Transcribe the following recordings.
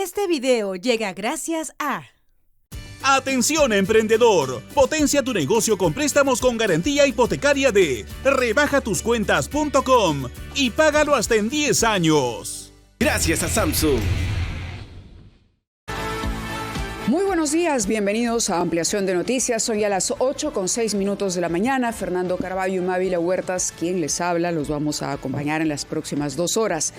Este video llega gracias a... Atención emprendedor, potencia tu negocio con préstamos con garantía hipotecaria de rebajatuscuentas.com y págalo hasta en 10 años. Gracias a Samsung. Muy buenos días, bienvenidos a Ampliación de Noticias. Son ya las 8:06 de la mañana. Fernando Carballo y Mávila Huertas, quien les habla, los vamos a acompañar en las próximas 2 horas.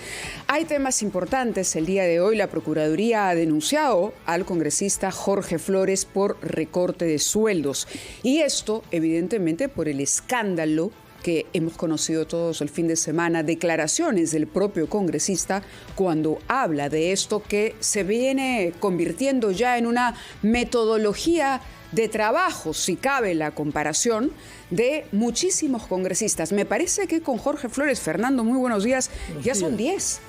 Hay temas importantes. El día de hoy la Procuraduría ha denunciado al congresista Jorge Flores por recorte de sueldos. Y esto, evidentemente, por el escándalo que hemos conocido todos el fin de semana, declaraciones del propio congresista cuando habla de esto que se viene convirtiendo ya en una metodología de trabajo, si cabe la comparación, de muchísimos congresistas. Me parece que con Jorge Flores, Fernando, muy buenos días, ya son 10.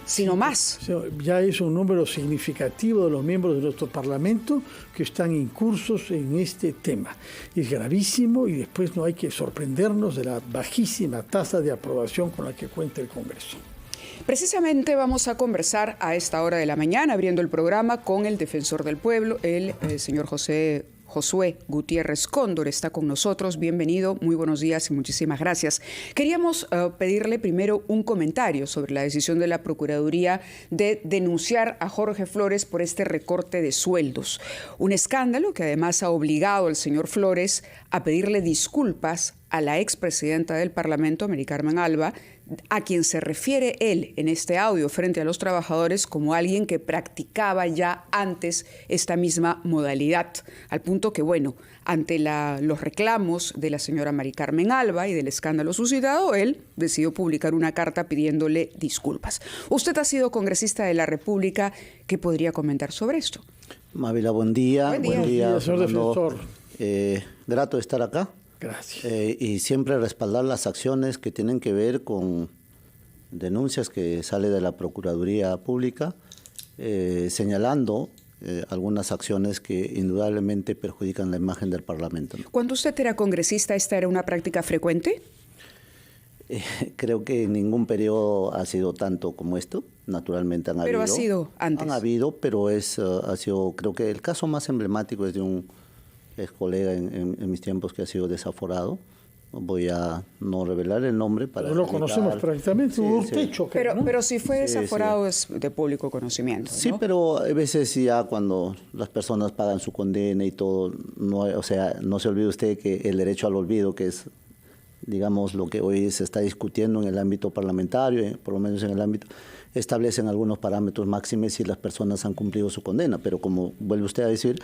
Sino más. Ya es un número significativo de los miembros de nuestro Parlamento que están incursos en este tema. Es gravísimo y después no hay que sorprendernos de la bajísima tasa de aprobación con la que cuenta el Congreso. Precisamente vamos a conversar a esta hora de la mañana, abriendo el programa, con el defensor del pueblo, el señor Josué Gutiérrez Cóndor está con nosotros. Bienvenido, muy buenos días y muchísimas gracias. Queríamos pedirle primero un comentario sobre la decisión de la Procuraduría de denunciar a Jorge Flores por este recorte de sueldos. Un escándalo que además ha obligado al señor Flores a pedirle disculpas a la expresidenta del Parlamento, Mary Carmen Alba, a quien se refiere él en este audio frente a los trabajadores como alguien que practicaba ya antes esta misma modalidad, al punto que, bueno, ante los reclamos de la señora Mary Carmen Alba y del escándalo suscitado, él decidió publicar una carta pidiéndole disculpas. Usted ha sido congresista de la República, ¿qué podría comentar sobre esto? Mávila, buen día. Buen día. Buen día, señor defensor. Grato de estar acá. Gracias. Y siempre respaldar las acciones que tienen que ver con denuncias que sale de la Procuraduría Pública, señalando algunas acciones que indudablemente perjudican la imagen del Parlamento, ¿no? Cuando usted era congresista, ¿esta era una práctica frecuente? Creo que en ningún periodo ha sido tanto como esto. Naturalmente han habido. Pero ha sido antes. Han habido, pero ha sido, creo que el caso más emblemático es de un ex colega en mis tiempos que ha sido desaforado. Voy a no revelar el nombre para... No lo conocemos prácticamente, sí, un sí. techo. Pero si fue desaforado sí. es de público conocimiento, ¿no? Sí, pero a veces ya cuando las personas pagan su condena y todo, no, o sea, no se olvide usted que el derecho al olvido, que es, digamos, lo que hoy se está discutiendo en el ámbito parlamentario, por lo menos en el ámbito, establecen algunos parámetros máximos si las personas han cumplido su condena, pero como vuelve usted a decir...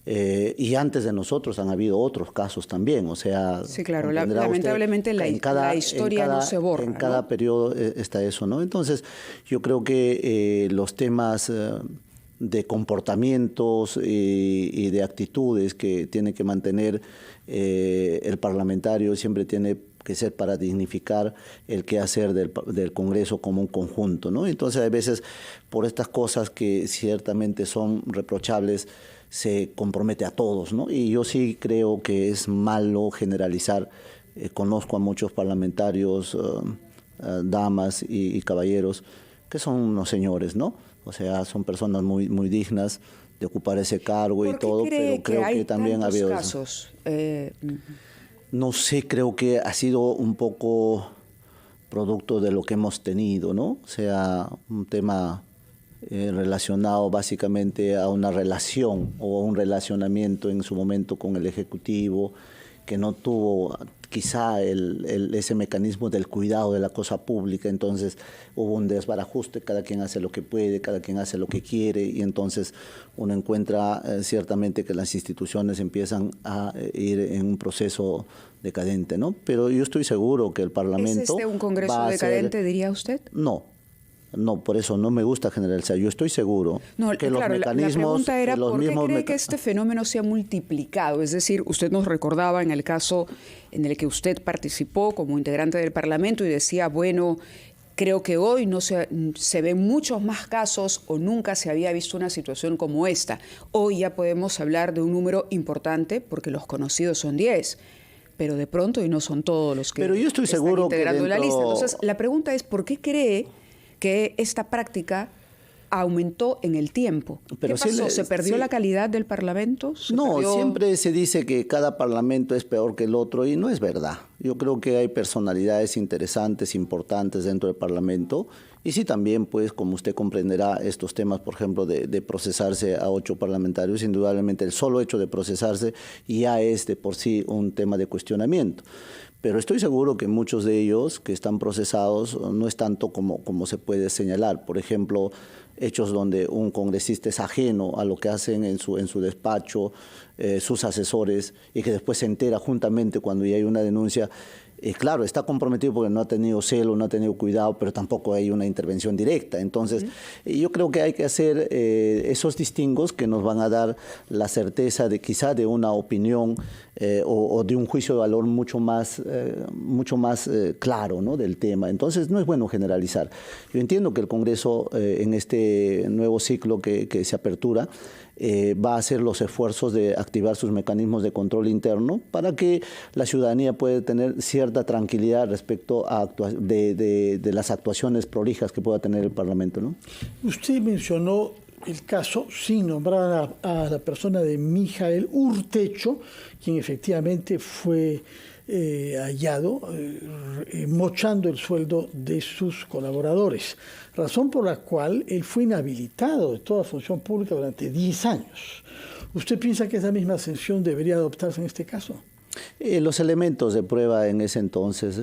y antes de nosotros han habido otros casos también, o sea... Sí, claro, lamentablemente la historia no se borra. En cada periodo está eso, ¿no? Entonces, yo creo que los temas de comportamientos y de actitudes que tiene que mantener el parlamentario siempre tiene que ser para dignificar el quehacer del Congreso como un conjunto, ¿no? Entonces, a veces, por estas cosas que ciertamente son reprochables, se compromete a todos, ¿no? Y yo sí creo que es malo generalizar. Conozco a muchos parlamentarios, damas y caballeros, que son unos señores, ¿no? O sea, son personas muy, muy dignas de ocupar ese cargo y todo, pero creo que también ha habido casos. No sé, creo que ha sido un poco producto de lo que hemos tenido, ¿no? O sea, un tema... relacionado básicamente a una relación o a un relacionamiento en su momento con el Ejecutivo, que no tuvo quizá ese mecanismo del cuidado de la cosa pública, entonces hubo un desbarajuste, cada quien hace lo que puede, cada quien hace lo que quiere, y entonces uno encuentra ciertamente que las instituciones empiezan a ir en un proceso decadente, ¿no? Pero yo estoy seguro que el Parlamento... ¿Es un Congreso decadente, diría usted? No, por eso no me gusta generalizar. Yo estoy seguro que los mecanismos... La pregunta era, ¿por qué cree que este fenómeno se ha multiplicado? Es decir, usted nos recordaba en el caso en el que usted participó como integrante del Parlamento y decía, bueno, creo que hoy no se ven muchos más casos o nunca se había visto una situación como esta. Hoy ya podemos hablar de un número importante porque los conocidos son 10. Pero de pronto, y no son todos los que pero yo estoy seguro están integrando que la lista. Entonces, la pregunta es, ¿por qué cree que esta práctica aumentó en el tiempo. Pero ¿Qué pasó? sí ¿Se perdió la calidad del Parlamento? No, siempre se dice que cada parlamento es peor que el otro y no es verdad. Yo creo que hay personalidades interesantes, importantes dentro del Parlamento y sí también, pues, como usted comprenderá, estos temas, por ejemplo, de procesarse a 8 parlamentarios, indudablemente el solo hecho de procesarse ya es de por sí un tema de cuestionamiento. Pero estoy seguro que muchos de ellos que están procesados no es tanto como se puede señalar. Por ejemplo, hechos donde un congresista es ajeno a lo que hacen en su despacho, sus asesores, y que después se entera juntamente cuando ya hay una denuncia. Claro, está comprometido porque no ha tenido celo, no ha tenido cuidado, pero tampoco hay una intervención directa. Entonces, yo creo que hay que hacer esos distingos que nos van a dar la certeza de quizá de una opinión o de un juicio de valor mucho más claro, ¿no?, del tema. Entonces, no es bueno generalizar. Yo entiendo que el Congreso en este nuevo ciclo que se apertura va a hacer los esfuerzos de activar sus mecanismos de control interno para que la ciudadanía pueda tener cierta tranquilidad respecto a de las actuaciones prolijas que pueda tener el Parlamento, ¿no? Usted mencionó el caso, sin nombrar a la persona de Mijael Urtecho, quien efectivamente fue hallado mochando el sueldo de sus colaboradores, razón por la cual él fue inhabilitado de toda función pública durante 10 años. ¿Usted piensa que esa misma sanción debería adoptarse en este caso? Los elementos de prueba en ese entonces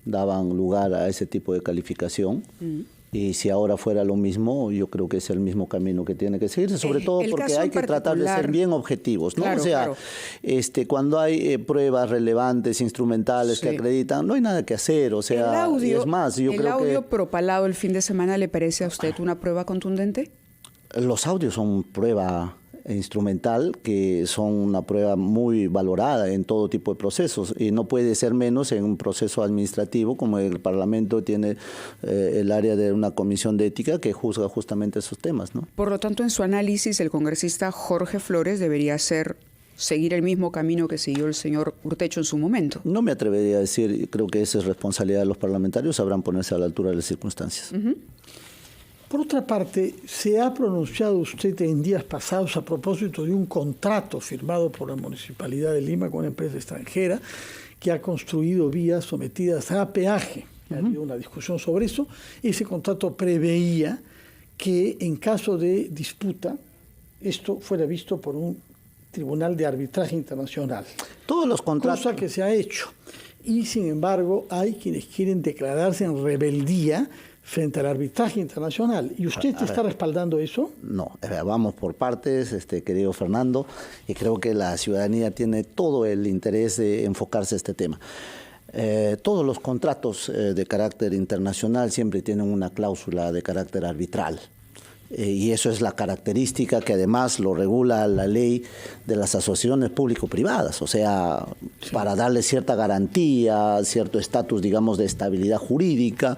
daban lugar a ese tipo de calificación. Y si ahora fuera lo mismo, yo creo que es el mismo camino que tiene que seguirse, sobre todo porque hay que tratar de ser bien objetivos, ¿no? Claro, o sea, cuando hay pruebas relevantes, instrumentales que acreditan, no hay nada que hacer, o sea, el audio, es más, yo creo que... ¿El audio propalado el fin de semana le parece a usted una prueba contundente? Los audios son prueba instrumental, que son una prueba muy valorada en todo tipo de procesos y no puede ser menos en un proceso administrativo como el Parlamento tiene el área de una comisión de ética que juzga justamente esos temas, ¿no? Por lo tanto, en su análisis, el congresista Jorge Flores debería seguir el mismo camino que siguió el señor Urtecho en su momento. No me atrevería a decir, creo que esa es responsabilidad de los parlamentarios, sabrán ponerse a la altura de las circunstancias. Por otra parte, ¿se ha pronunciado usted en días pasados a propósito de un contrato firmado por la Municipalidad de Lima con una empresa extranjera que ha construido vías sometidas a peaje? Ha habido una discusión sobre eso. Ese contrato preveía que en caso de disputa esto fuera visto por un tribunal de arbitraje internacional. Todos los contratos. Cosa que se ha hecho. Y sin embargo hay quienes quieren declararse en rebeldía frente al arbitraje internacional. ¿Y usted está respaldando eso? No, vamos por partes, querido Fernando, y creo que la ciudadanía tiene todo el interés de enfocarse a este tema. Todos los contratos de carácter internacional siempre tienen una cláusula de carácter arbitral. Y eso es la característica que además lo regula la ley de las asociaciones público-privadas, o sea, para darle cierta garantía, cierto estatus, digamos, de estabilidad jurídica.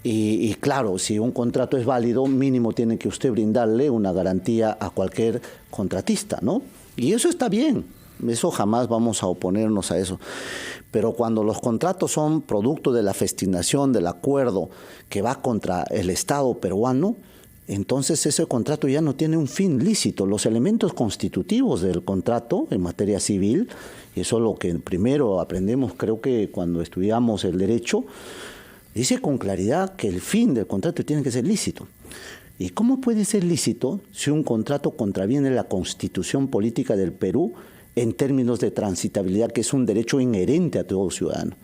Y claro, si un contrato es válido, mínimo tiene que usted brindarle una garantía a cualquier contratista, ¿no? Y eso está bien, eso jamás vamos a oponernos a eso. Pero cuando los contratos son producto de la festinación, del acuerdo que va contra el Estado peruano, entonces ese contrato ya no tiene un fin lícito. Los elementos constitutivos del contrato en materia civil, y eso es lo que primero aprendemos, creo que cuando estudiamos el derecho, dice con claridad que el fin del contrato tiene que ser lícito. ¿Y cómo puede ser lícito si un contrato contraviene la Constitución Política del Perú en términos de transitabilidad, que es un derecho inherente a todo ciudadano?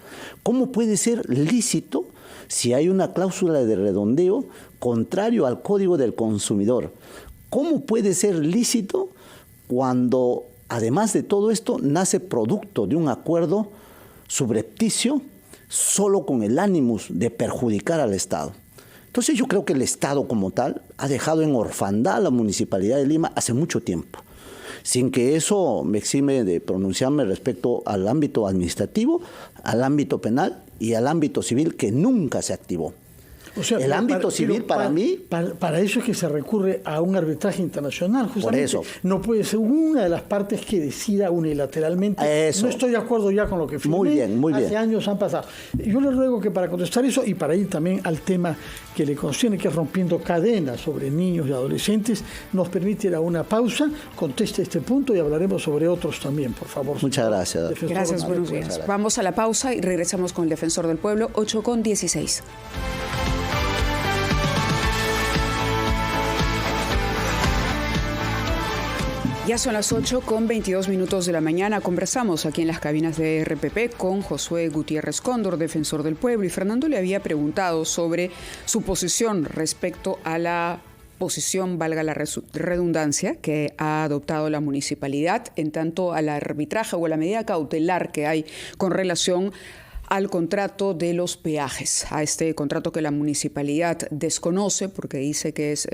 ¿Cómo puede ser lícito si hay una cláusula de redondeo contrario al Código del Consumidor? ¿Cómo puede ser lícito cuando, además de todo esto, nace producto de un acuerdo subrepticio solo con el ánimos de perjudicar al Estado? Entonces yo creo que el Estado como tal ha dejado en orfandad a la Municipalidad de Lima hace mucho tiempo, sin que eso me exime de pronunciarme respecto al ámbito administrativo, al ámbito penal y al ámbito civil, que nunca se activó. O sea, el ámbito civil para mí... Para eso es que se recurre a un arbitraje internacional, justamente. Por eso. No puede ser una de las partes que decida unilateralmente. Eso. No estoy de acuerdo ya con lo que firmé. Muy bien. Hace años han pasado. Yo le ruego que para contestar eso y para ir también al tema que le concierne, que es rompiendo cadenas sobre niños y adolescentes, nos permite ir a una pausa, conteste este punto y hablaremos sobre otros también, por favor. Muchas gracias. Gracias, buenos días. Vamos a la pausa y regresamos con el Defensor del Pueblo, 8:16. Ya son las 8:22 de la mañana. Conversamos aquí en las cabinas de RPP con Josué Gutiérrez Cóndor, Defensor del Pueblo, y Fernando le había preguntado sobre su posición respecto a la posición, valga la redundancia, que ha adoptado la municipalidad en tanto al arbitraje o a la medida cautelar que hay con relación al contrato de los peajes, a este contrato que la municipalidad desconoce porque dice que es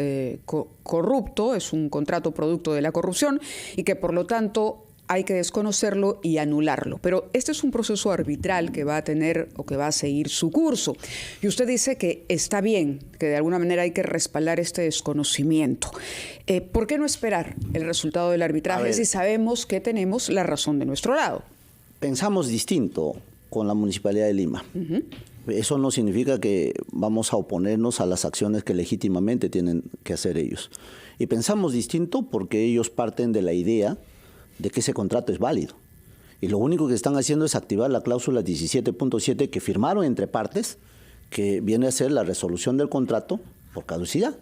corrupto, es un contrato producto de la corrupción y que por lo tanto hay que desconocerlo y anularlo. Pero este es un proceso arbitral que va a tener o que va a seguir su curso. Y usted dice que está bien, que de alguna manera hay que respaldar este desconocimiento. ¿Por qué no esperar el resultado del arbitraje si sabemos que tenemos la razón de nuestro lado? Pensamos distinto con la Municipalidad de Lima. Eso no significa que vamos a oponernos a las acciones que legítimamente tienen que hacer ellos. Y pensamos distinto porque ellos parten de la idea de que ese contrato es válido. Y lo único que están haciendo es activar la cláusula 17.7 que firmaron entre partes, que viene a ser la resolución del contrato por caducidad.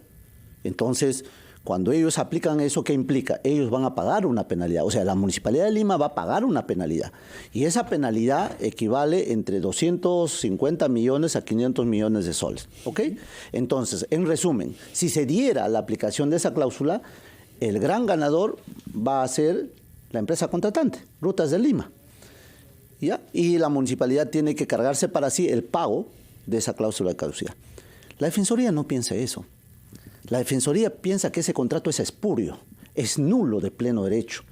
Entonces, cuando ellos aplican eso, ¿qué implica? Ellos van a pagar una penalidad. O sea, la Municipalidad de Lima va a pagar una penalidad. Y esa penalidad equivale entre 250 millones a 500 millones de soles. ¿Ok? Entonces, en resumen, si se diera la aplicación de esa cláusula, el gran ganador va a ser la empresa contratante, Rutas de Lima. ¿Ya? Y la municipalidad tiene que cargarse para sí el pago de esa cláusula de caducidad. La Defensoría no piensa eso. La Defensoría piensa que ese contrato es espurio, es nulo de pleno derecho.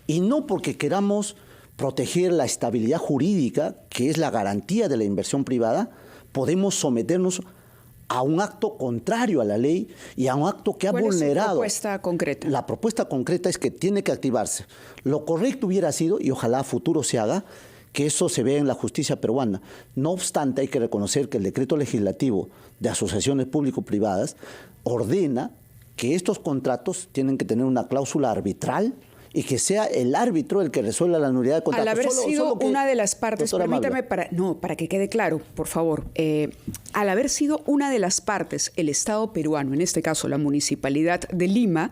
Y no porque queramos proteger la estabilidad jurídica, que es la garantía de la inversión privada, podemos someternos a un acto contrario a la ley y a un acto que ha vulnerado. ¿Cuál es su propuesta concreta? La propuesta concreta es que tiene que activarse. Lo correcto hubiera sido, y ojalá a futuro se haga, que eso se vea en la justicia peruana. No obstante, hay que reconocer que el decreto legislativo de asociaciones público-privadas ordena que estos contratos tienen que tener una cláusula arbitral y que sea el árbitro el que resuelva la nulidad de contrato. Al haber sido una de las partes, permítame para que quede claro, por favor, al haber sido una de las partes, el Estado peruano, en este caso la Municipalidad de Lima,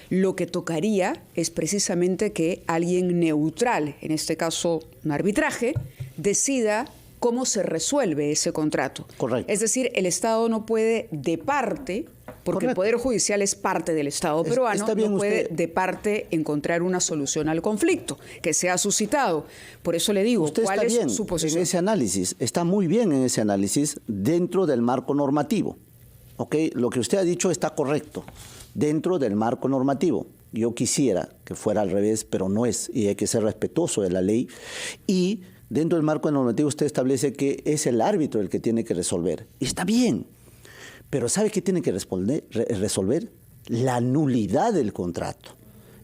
lo que tocaría es precisamente que alguien neutral, en este caso un arbitraje, decida cómo se resuelve ese contrato. Correcto. Es decir, el Estado no puede de parte, porque el Poder Judicial es parte del Estado peruano, no puede de parte encontrar una solución al conflicto que se ha suscitado. Por eso le digo, usted ¿cuál está es bien su posición? en ese análisis, está muy bien en ese análisis dentro del marco normativo. ¿Ok? Lo que usted ha dicho está correcto, dentro del marco normativo. Yo quisiera que fuera al revés, pero no es, y hay que ser respetuoso de la ley. Y dentro del marco normativo usted establece que es el árbitro el que tiene que resolver. Y está bien. Pero ¿sabe qué tiene que resolver? La nulidad del contrato.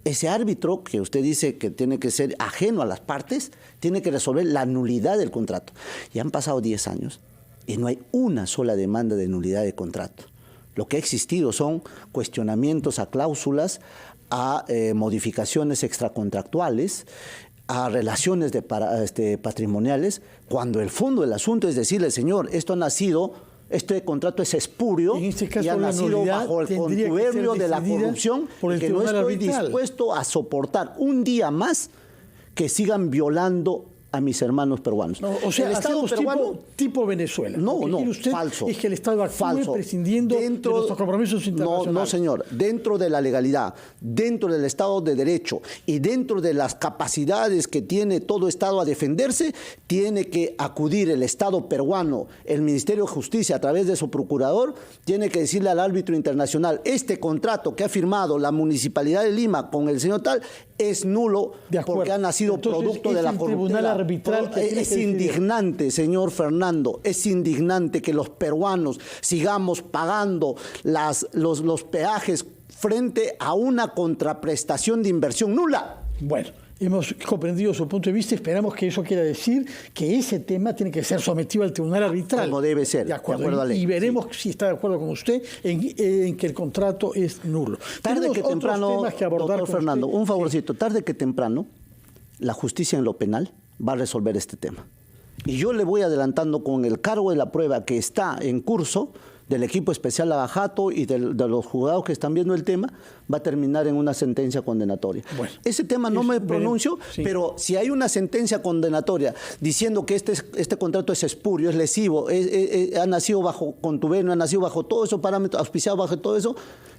Ese árbitro que usted dice que tiene que ser ajeno a las partes, tiene que resolver la nulidad del contrato. Ya han pasado 10 años y no hay una sola demanda de nulidad de contrato. Lo que ha existido son cuestionamientos a cláusulas, a modificaciones extracontractuales, a relaciones patrimoniales, cuando el fondo del asunto es decirle, señor, esto ha nacido, este contrato es espurio y ha nacido bajo el contubernio de la corrupción y que no estoy dispuesto a soportar un día más que sigan violando a mis hermanos peruanos. No, o sea, el Estado peruano tipo Venezuela. No, usted falso. Es que el Estado actúe prescindiendo de nuestros compromisos internacionales. No, señor. Dentro de la legalidad, dentro del Estado de Derecho y dentro de las capacidades que tiene todo Estado a defenderse, tiene que acudir el Estado peruano, el Ministerio de Justicia a través de su procurador, tiene que decirle al árbitro internacional, este contrato que ha firmado la Municipalidad de Lima con el señor tal es nulo porque ha nacido producto de la corrupción. arbitral que tiene es que decidir. indignante, señor Fernando, es indignante que los peruanos sigamos pagando los peajes frente a una contraprestación de inversión nula. Bueno, hemos comprendido su punto de vista. Esperamos que eso quiera decir que ese tema tiene que ser sometido al tribunal arbitral. Como debe ser, de acuerdo a ley. Y veremos si está de acuerdo con usted en que el contrato es nulo. Tarde Tenemos que otros temprano, temas que abordar doctor con Fernando, usted. un favorcito, tarde que temprano, la justicia en lo penal va a resolver este tema. Y yo le voy adelantando con el cargo de la prueba que está en curso del equipo especial Lavajato y de los juzgados que están viendo el tema, va a terminar en una sentencia condenatoria. Bueno, ese tema no me pronuncio, sí. Pero si hay una sentencia condenatoria diciendo que este contrato es espurio, es lesivo, ha nacido bajo contubernio, ha nacido bajo todos esos parámetros, auspiciado bajo todo eso,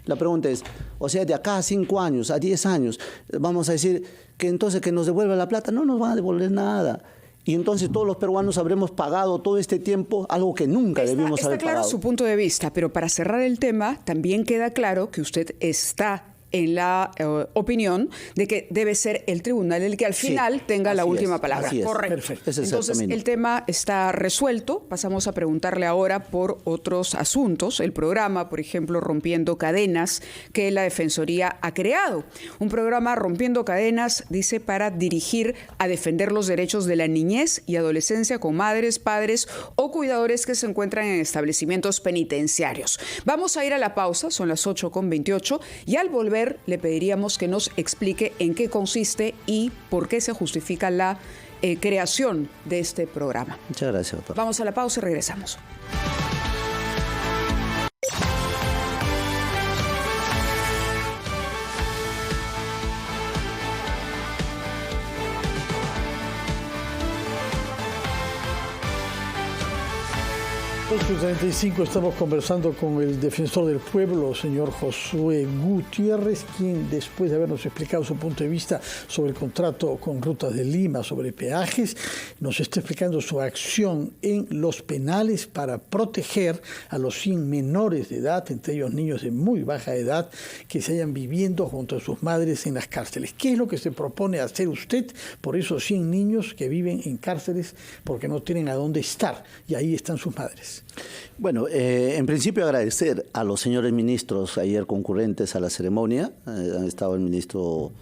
la pregunta es, o sea, de acá a 5 años, a 10 años, vamos a decir que entonces que nos devuelva la plata, no nos van a devolver nada. Y entonces todos los peruanos habremos pagado todo este tiempo algo que nunca debimos haber pagado. Está claro su punto de vista, pero para cerrar el tema, también queda claro que usted está en la opinión de que debe ser el tribunal el que al final tenga la última palabra. Así es. Correcto. Perfecto. Entonces, el tema está resuelto. Pasamos a preguntarle ahora por otros asuntos. El programa, por ejemplo, Rompiendo Cadenas, que la Defensoría ha creado. Un programa Rompiendo Cadenas, dice, para dirigir a defender los derechos de la niñez y adolescencia con madres, padres o cuidadores que se encuentran en establecimientos penitenciarios. Vamos a ir a la pausa, son las 8:28, y al volver le pediríamos que nos explique en qué consiste y por qué se justifica la creación de este programa. Muchas gracias, doctor. Vamos a la pausa y regresamos. A 8:35 estamos conversando con el defensor del pueblo, señor Josué Gutiérrez, quien después de habernos explicado su punto de vista sobre el contrato con Rutas de Lima, sobre peajes, nos está explicando su acción en los penales para proteger a los 100 menores de edad, entre ellos niños de muy baja edad, que se hayan viviendo junto a sus madres en las cárceles. ¿Qué es lo que se propone hacer usted por esos 100 niños que viven en cárceles porque no tienen a dónde estar y ahí están sus madres? Bueno, en principio agradecer a los señores ministros ayer concurrentes a la ceremonia. Han estado el ministro,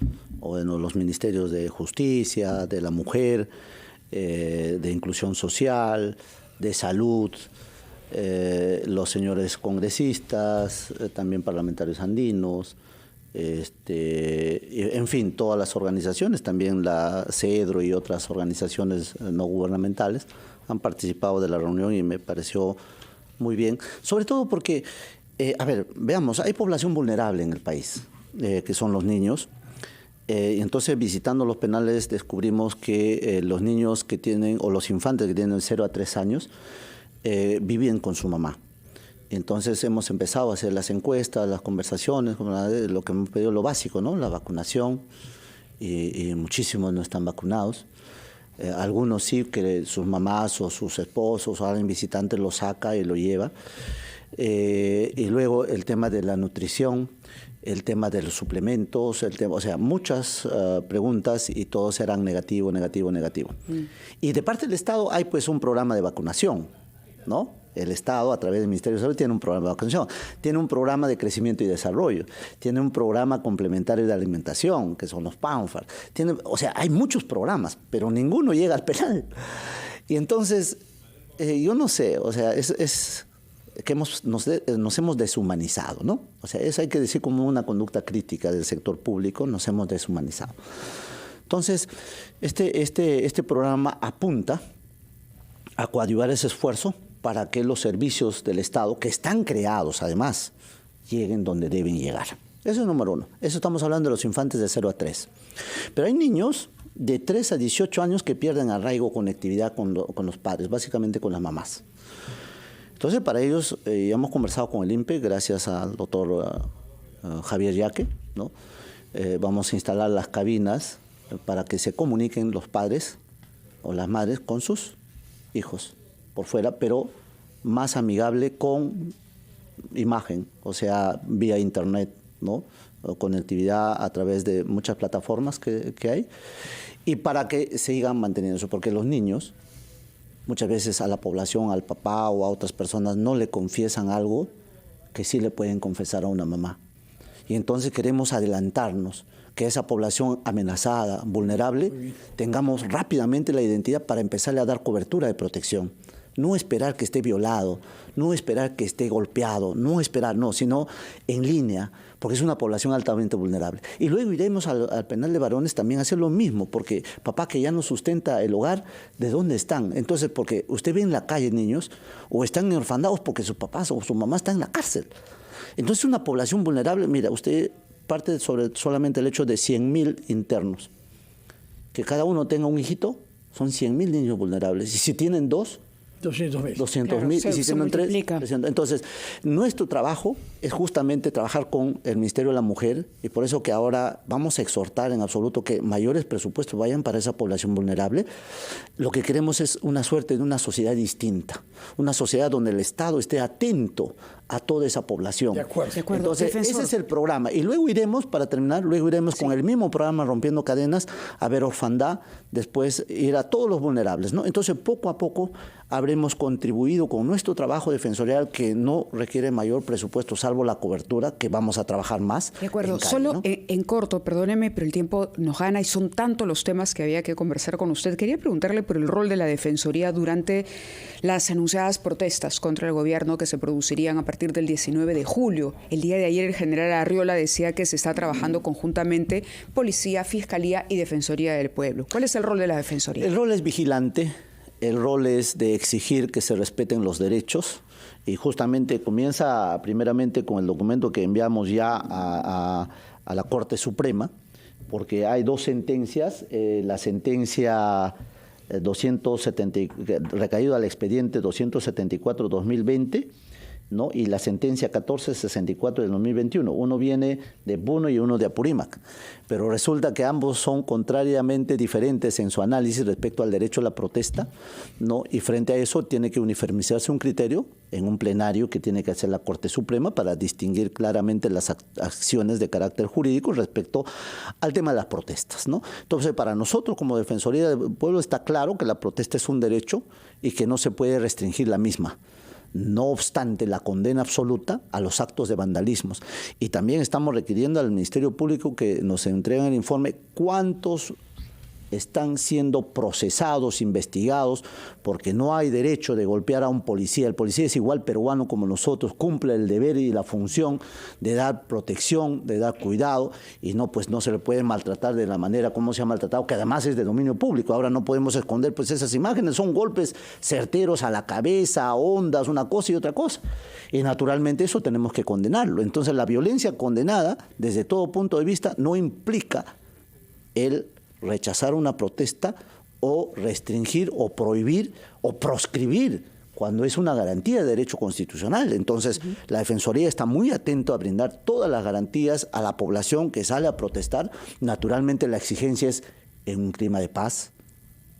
los ministerios de Justicia, de la Mujer, de Inclusión Social, de Salud, los señores congresistas, también parlamentarios andinos, en fin, todas las organizaciones, también la CEDRO y otras organizaciones no gubernamentales han participado de la reunión y me pareció muy bien, sobre todo porque, veamos, hay población vulnerable en el país, que son los niños. Entonces, visitando los penales, descubrimos que los niños que tienen, o los infantes que tienen 0 a 3 años, viven con su mamá. Entonces, hemos empezado a hacer las encuestas, las conversaciones, lo que hemos pedido, lo básico, ¿no? La vacunación, y muchísimos no están vacunados. Algunos sí, que sus mamás o sus esposos o alguien visitante lo saca y lo lleva. Y luego el tema de la nutrición, el tema de los suplementos, o sea, muchas preguntas y todos eran negativo, negativo, negativo. Y de parte del Estado hay pues un programa de vacunación, ¿no? El Estado, a través del Ministerio de Salud, tiene un programa de vacunación, tiene un programa de crecimiento y desarrollo, tiene un programa complementario de alimentación, que son los PANFAR. O sea, hay muchos programas, pero ninguno llega al penal. Y entonces, yo no sé, o sea, es que nos hemos deshumanizado, ¿no? O sea, eso hay que decir como una conducta crítica del sector público, nos hemos deshumanizado. Entonces, este programa apunta a coadyuvar ese esfuerzo para que los servicios del Estado, que están creados además, lleguen donde deben llegar. Eso es número uno. Eso estamos hablando de los infantes de 0 a 3. Pero hay niños de 3 a 18 años que pierden arraigo, conectividad con los padres, básicamente con las mamás. Entonces, para ellos, hemos conversado con el INPE, gracias al doctor Javier Yaque, ¿no? Vamos a instalar las cabinas para que se comuniquen los padres o las madres con sus hijos por fuera, pero más amigable con imagen, o sea, vía internet, ¿no? O conectividad a través de muchas plataformas que hay. y para que sigan manteniendo eso, porque los niños muchas veces a la población, al papá o a otras personas no le confiesan algo que sí le pueden confesar a una mamá. Y entonces queremos adelantarnos, que esa población amenazada, vulnerable, tengamos rápidamente la identidad para empezarle a dar cobertura de protección. No esperar que esté violado, no esperar que esté golpeado, no esperar, no, sino en línea, porque es una población altamente vulnerable. Y luego iremos al penal de varones también a hacer lo mismo, porque papá que ya no sustenta el hogar, ¿de dónde están? Entonces, porque usted ve en la calle niños, o están orfanados porque sus papás o su mamá están en la cárcel. Entonces, una población vulnerable, mira, usted parte sobre solamente el hecho de 100.000 internos. Que cada uno tenga un hijito, son 100.000 niños vulnerables. Y si tienen dos, 200.000. 200.000, claro, y si tienen tres, 300. Entonces, nuestro trabajo es justamente trabajar con el Ministerio de la Mujer, y por eso que ahora vamos a exhortar en absoluto que mayores presupuestos vayan para esa población vulnerable. Lo que queremos es una suerte de una sociedad distinta, una sociedad donde el Estado esté atento a toda esa población. De acuerdo. Entonces, ese es el programa. Y luego iremos, para terminar, con el mismo programa Rompiendo Cadenas, a ver orfandad, después ir a todos los vulnerables, ¿no? Entonces, poco a poco habremos contribuido con nuestro trabajo defensorial, que no requiere mayor presupuesto, salvo la cobertura, que vamos a trabajar más. De acuerdo. Cali, Solo ¿no? en corto, perdóneme, pero el tiempo nos gana y son tantos los temas que había que conversar con usted. Quería preguntarle por el rol de la Defensoría durante las anunciadas protestas contra el gobierno que se producirían a partir del 19 de julio. El día de ayer el general Arriola decía que se está trabajando conjuntamente Policía, Fiscalía y Defensoría del Pueblo. ¿Cuál es el rol de la Defensoría? El rol es vigilante, el rol es de exigir que se respeten los derechos, y justamente comienza primeramente con el documento que enviamos ya a la Corte Suprema, porque hay dos sentencias, la sentencia 270, recaído al expediente 274-2020, ¿no? Y la sentencia 1464 del 2021. Uno viene de Puno y uno de Apurímac, pero resulta que ambos son contrariamente diferentes en su análisis respecto al derecho a la protesta, ¿no? Y frente a eso tiene que uniformizarse un criterio en un plenario que tiene que hacer la Corte Suprema para distinguir claramente las acciones de carácter jurídico respecto al tema de las protestas, ¿no? Entonces, para nosotros como Defensoría del Pueblo está claro que la protesta es un derecho y que no se puede restringir la misma. No obstante, la condena absoluta a los actos de vandalismos. Y también estamos requiriendo al Ministerio Público que nos entreguen el informe cuántos están siendo procesados, investigados, porque no hay derecho de golpear a un policía. El policía es igual peruano como nosotros, cumple el deber y la función de dar protección, de dar cuidado, y no, pues no se le puede maltratar de la manera como se ha maltratado, que además es de dominio público. Ahora no podemos esconder pues esas imágenes, son golpes certeros a la cabeza, a ondas, una cosa y otra cosa. Y naturalmente eso tenemos que condenarlo. Entonces la violencia condenada, desde todo punto de vista, no implica el rechazar una protesta o restringir o prohibir o proscribir cuando es una garantía de derecho constitucional. Entonces, la Defensoría está muy atento a brindar todas las garantías a la población que sale a protestar. Naturalmente, la exigencia es en un clima de paz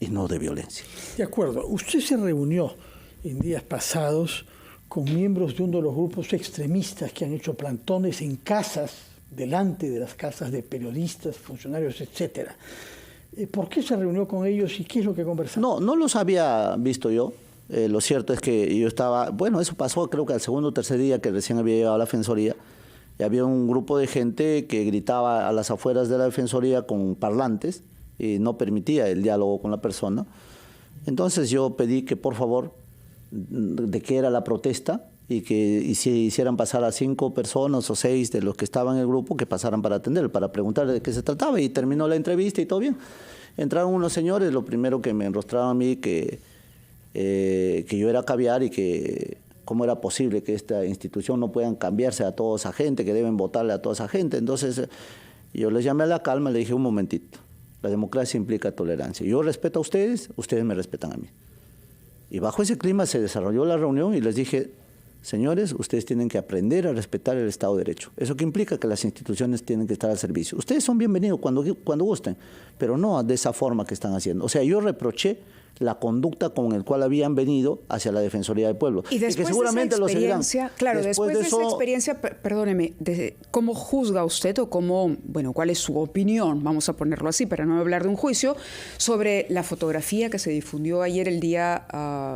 y no de violencia. De acuerdo. Usted se reunió en días pasados con miembros de uno de los grupos extremistas que han hecho plantones en casas, delante de las casas de periodistas, funcionarios, etcétera. ¿Por qué se reunió con ellos y qué es lo que conversaron? No los había visto yo. Lo cierto es que yo estaba... Bueno, eso pasó creo que al segundo o tercer día que recién había llegado a la Defensoría. Y había un grupo de gente que gritaba a las afueras de la Defensoría con parlantes y no permitía el diálogo con la persona. Entonces yo pedí que por favor, de qué era la protesta, y que si hicieran pasar a 5 personas o 6 de los que estaban en el grupo, que pasaran para atender, para preguntarle de qué se trataba, y terminó la entrevista y todo bien. Entraron unos señores, lo primero que me enrostraron a mí que yo era caviar y que cómo era posible que esta institución no puedan cambiarse a toda esa gente, que deben votarle a toda esa gente. Entonces yo les llamé a la calma y le dije, un momentito, la democracia implica tolerancia. Yo respeto a ustedes, ustedes me respetan a mí. Y bajo ese clima se desarrolló la reunión y les dije, señores, ustedes tienen que aprender a respetar el Estado de Derecho. ¿Eso qué implica? Que las instituciones tienen que estar al servicio. Ustedes son bienvenidos cuando gusten, pero no de esa forma que están haciendo. O sea, yo reproché la conducta con el cual habían venido hacia la Defensoría del Pueblo. Y después que seguramente de esa experiencia, claro, después de esa experiencia, perdóneme, ¿cómo juzga usted o cuál es su opinión, vamos a ponerlo así, para no hablar de un juicio, sobre la fotografía que se difundió ayer el día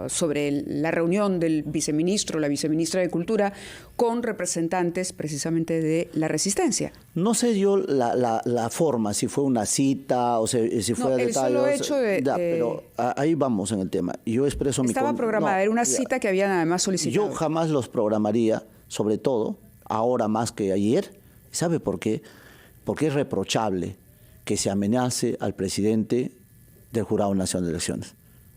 sobre la reunión del viceministro, la viceministra de Cultura, con representantes precisamente de la resistencia? No sé yo la forma, si fue una cita o si fue el solo hecho pero ahí vamos en el tema. Yo expreso Estaba programada, era una cita que habían además solicitado. Yo jamás los programaría, sobre todo, ahora más que ayer. ¿Sabe por qué? Porque es reprochable que se amenace al presidente del Jurado Nacional de Elecciones.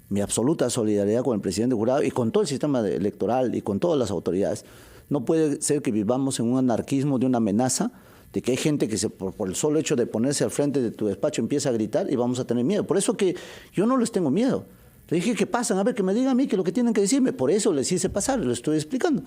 Mi absoluta solidaridad con el presidente del jurado y con todo el sistema electoral y con todas las autoridades. No puede ser que vivamos en un anarquismo de una amenaza de que hay gente que por el solo hecho de ponerse al frente de tu despacho empieza a gritar y vamos a tener miedo. Por eso que yo no les tengo miedo. Le dije que pasan, a ver, que me digan a mí que lo que tienen que decirme. Por eso les hice pasar, lo estoy explicando.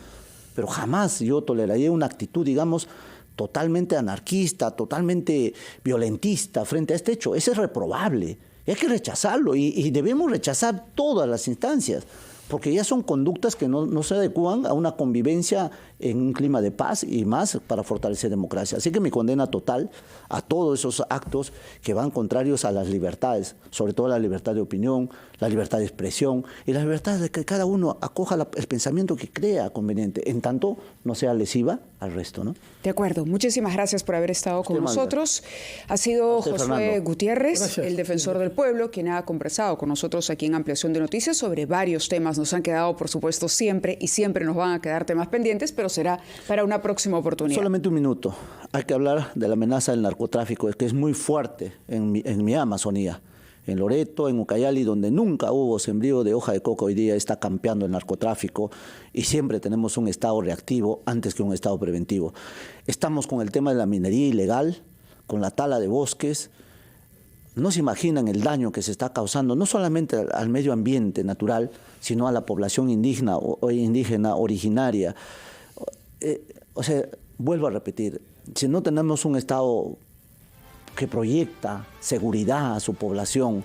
Pero jamás yo toleraría una actitud, digamos, totalmente anarquista, totalmente violentista frente a este hecho. Ese es reprobable. Y hay que rechazarlo y debemos rechazar todas las instancias, porque ya son conductas que no se adecúan a una convivencia en un clima de paz y más para fortalecer democracia. Así que mi condena total a todos esos actos que van contrarios a las libertades, sobre todo la libertad de opinión, la libertad de expresión y la libertad de que cada uno acoja el pensamiento que crea conveniente, en tanto no sea lesiva al resto, ¿no? De acuerdo. Muchísimas gracias por haber estado con nosotros. Ha sido Josué Gutiérrez, el defensor del pueblo, quien ha conversado con nosotros aquí en Ampliación de Noticias sobre varios temas. Nos han quedado, por supuesto, siempre nos van a quedar temas pendientes, pero será para una próxima oportunidad. Solamente un minuto. Hay que hablar de la amenaza del narcotráfico, que es muy fuerte en mi Amazonía. En Loreto, en Ucayali, donde nunca hubo sembrío de hoja de coca, hoy día está campeando el narcotráfico y siempre tenemos un estado reactivo antes que un estado preventivo. Estamos con el tema de la minería ilegal, con la tala de bosques. No se imaginan el daño que se está causando, no solamente al medio ambiente natural, sino a la población indígena originaria. Vuelvo a repetir, si no tenemos un Estado que proyecta seguridad a su población,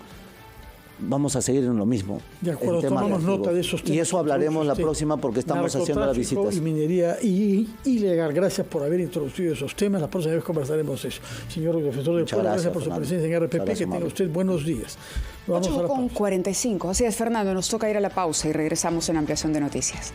vamos a seguir en lo mismo. De acuerdo, tomamos nota de esos temas. Y eso hablaremos la próxima porque estamos haciendo las visitas. Y minería ilegal. Gracias por haber introducido esos temas. La próxima vez conversaremos eso. Señor defensor del pueblo, gracias por su presencia en RPP. Que tenga usted buenos días. Vamos 8:45. Así es, Fernando. Nos toca ir a la pausa y regresamos en Ampliación de Noticias.